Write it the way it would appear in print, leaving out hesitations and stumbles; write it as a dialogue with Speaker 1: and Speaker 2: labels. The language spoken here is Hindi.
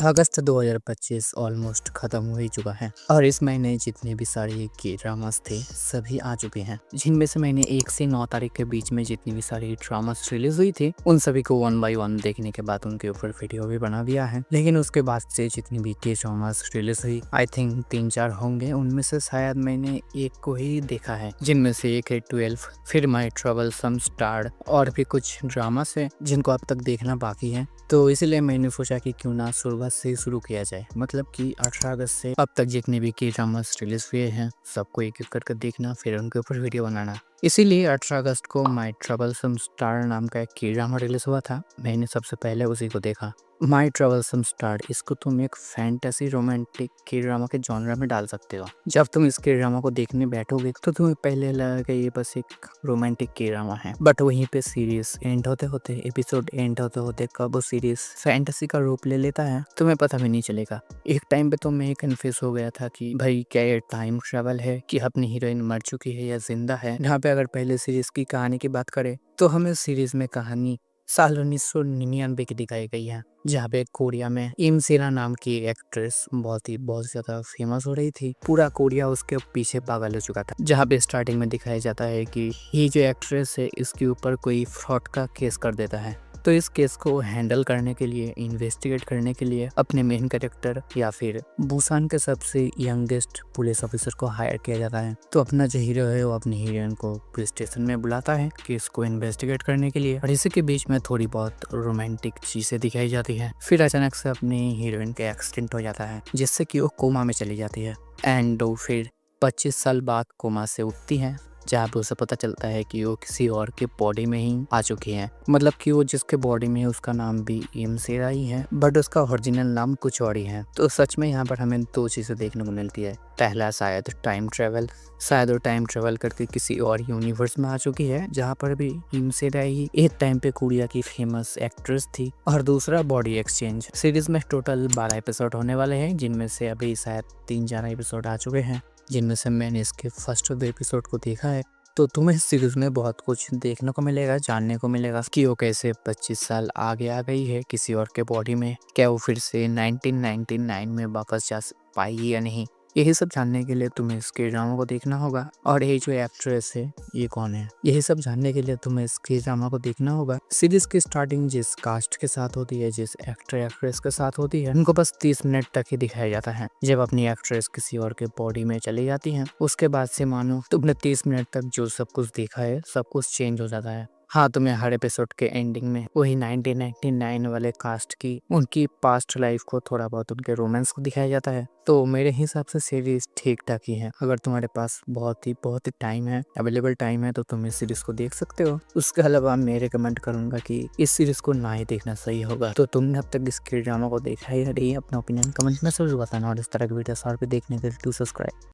Speaker 1: अगस्त 2025 ऑलमोस्ट खत्म हो ही चुका है और इस महीने जितने भी सारे के ड्रामास थे सभी आ चुके हैं, जिनमें से मैंने 1 से 9 तारीख के बीच में जितनी भी सारी ड्रामास रिलीज हुई थी उन सभी को 1 बाय 1 देखने के बाद उनके ऊपर वीडियो भी बना दिया है। लेकिन उसके बाद से जितनी भी के ड्रामास रिलीज हुई आई थिंक 3-4 होंगे, उनमें से शायद मैंने एक को ही देखा है, जिनमें से एक है 12, फिर माई ट्रबल सम स्टार और भी कुछ ड्रामास है जिनको अब तक देखना बाकी है। तो इसलिए मैंने सोचा कि क्यों ना शुरुआत से शुरू किया जाए, मतलब कि 18 अगस्त से अब तक जितने भी के ड्रामास रिलीज हुए हैं सबको एक एक करके देखना, फिर उनके ऊपर वीडियो बनाना। इसीलिए 18 अगस्त को माई ट्रबल सम स्टार नाम का एक के ड्रामा रिलीज हुआ था, मैंने सबसे पहले उसी को देखा। माई ट्रबल सम स्टार, इसको तुम एक फैंटेसी रोमांटिक के ड्रामा के जॉनर में डाल सकते हो। जब तुम इस के ड्रामा को देखने बैठोगे तो तुम्हें पहले लगेगा ये बस एक रोमांटिक के ड्रामा है, बट वहीं पे सीरीज एंड होते होते, एपिसोड एंड होते होते कब वो सीरीज फैंटेसी का रूप ले लेता है तुम्हें पता भी नहीं चलेगा। एक टाइम पे तो मैं कंफ्यूज हो गया था कि भाई क्या ये टाइम ट्रेवल है कि अपनी हीरोइन मर चुकी है या जिंदा है। यहाँ पे अगर पहले सीरीज की कहानी की बात करें तो हमें सीरीज में कहानी साल 1999 की दिखाई गई है, जहाँ पे कोरिया में इम सेना नाम की एक्ट्रेस बहुत ज्यादा फेमस हो रही थी। पूरा कोरिया उसके पीछे पागल हो चुका था। जहाँ पे स्टार्टिंग में दिखाया जाता है कि ये जो एक्ट्रेस है इसके ऊपर कोई फ्रॉड का केस कर देता है, तो इस केस को हैंडल करने के लिए, इन्वेस्टिगेट करने के लिए अपने मेन कैरेक्टर या फिर बुसान के सबसे यंगेस्ट पुलिस ऑफिसर को हायर किया जाता है। तो अपना जो हीरो है वो अपनी हीरोइन को पुलिस स्टेशन में बुलाता है केस को इन्वेस्टिगेट करने के लिए, और इसी के बीच में थोड़ी बहुत रोमांटिक चीजें दिखाई जाती है। फिर अचानक से अपनी हीरोइन का एक्सीडेंट हो जाता है जिससे कि वो कोमा में चली जाती है एंड वो फिर 25 साल बाद कोमा से उठती है, जहाँ पे उसे पता चलता है कि वो किसी और के बॉडी में ही आ चुकी है। मतलब कि वो जिसके बॉडी में है उसका नाम भी इमसेरा ही है, बट उसका ओरिजिनल नाम कुछ और ही है। तो सच में यहाँ पर हमें 2 चीजें देखने को मिलती है। पहला शायद टाइम ट्रेवल, शायद वो टाइम ट्रेवल करके किसी और यूनिवर्स में आ चुकी है जहाँ पर भी इमसेरा ही एक टाइम पे कोरिया की फेमस एक्ट्रेस थी। और दूसरा बॉडी एक्सचेंज। सीरीज में टोटल 12 एपिसोड होने वाले हैं, जिनमें से अभी शायद 3-4 एपिसोड आ चुके हैं, जिनमें से मैंने इसके फर्स्ट 2 एपिसोड को देखा है। तो तुम्हें इस सीरीज में बहुत कुछ देखने को मिलेगा, जानने को मिलेगा कि वो कैसे 25 साल आगे आ गई है किसी और के बॉडी में, क्या वो फिर से 1999 में वापस जा पाएगी या नहीं। यही सब जानने के लिए तुम्हें इस के ड्रामा को देखना होगा। और ये जो एक्ट्रेस है ये कौन है, यही सब जानने के लिए तुम्हें इस के ड्रामा को देखना होगा। सीरीज की स्टार्टिंग जिस कास्ट के साथ होती है, जिस एक्टर एक्ट्रेस के साथ होती है, उनको बस 30 मिनट तक ही दिखाया जाता है। जब अपनी एक्ट्रेस किसी और के बॉडी में चली जाती है उसके बाद से मानो तुमने 30 मिनट तक जो सब कुछ देखा है सब कुछ चेंज हो जाता है। हाँ, तुम्हें हर एपिसोड के एंडिंग में वही 1999 वाले कास्ट की उनकी पास्ट लाइफ को, थोड़ा बहुत उनके रोमांस को दिखाया जाता है। तो मेरे हिसाब से सीरीज ठीक ठाक ही है। अगर तुम्हारे पास बहुत ही टाइम है, अवेलेबल टाइम है, तो तुम इस सीरीज को देख सकते हो। उसके अलावा मैं रिकमेंड करूंगा कि इस सीरीज को ना ही देखना सही होगा। तो तुमने अब तक इस के ड्रामा को देखा ही नहीं, अपना ओपिनियन कमेंट में जरूर बताना, और इस तरह की वीडियोस और भी देखने के लिए टू सब्सक्राइब।